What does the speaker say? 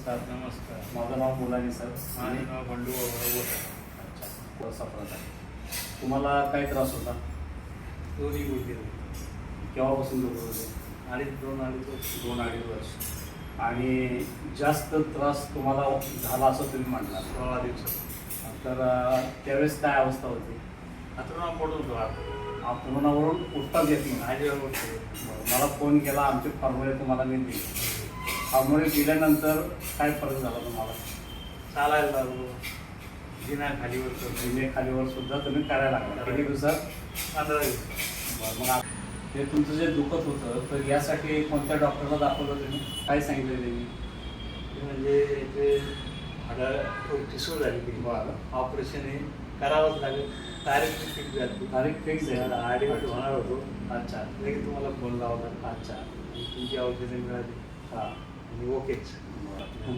नमस्कार. नमस्कार. माझं नाव मुलानी सर. माझे नाव बंडू बरोबर. अच्छा, सापडत आहे. तुम्हाला काय त्रास होता? दोन्ही गोष्टी केव्हापासून दुखत होते? दोन अडीच वर्ष. 2-2.5 वर्ष. आणि जास्त त्रास तुम्हाला झाला असं तुम्ही म्हटला. 16 दिवसात. तर त्यावेळेस काय अवस्था होती? आता पडून होतो अंथरुणावरून उठताच येत नाही. आजीवर उठतो. मला फोन केला, आमचे फॉर्म्युले तुम्हाला मी दिले. फॉर्म्युले दिल्यानंतर काय फरक झाला तुम्हाला? चालायला लागलो. जिना खालीवर करतो. जिने खालीवर सुद्धा तुम्ही करायला लागला. किती दिवसात? 15 दिवस. मग ते तुमचं जे दुखत होतं तर यासाठी कोणत्या डॉक्टरला दाखवलं तुम्ही? काय सांगितलं त्यांनी? म्हणजे ते हाडं ठिसूळ झाली ती. बरं. ऑपरेशन हे करावंच लागेल. तारीख फिक्स झाली. तारीख फिक्स आहे. ॲडमिट होणार होतो. अच्छा. लगेच तुम्हाला फोन लावला. अच्छा. तुमची औषधे मिळाली हां. आणि ओकेच. बरं.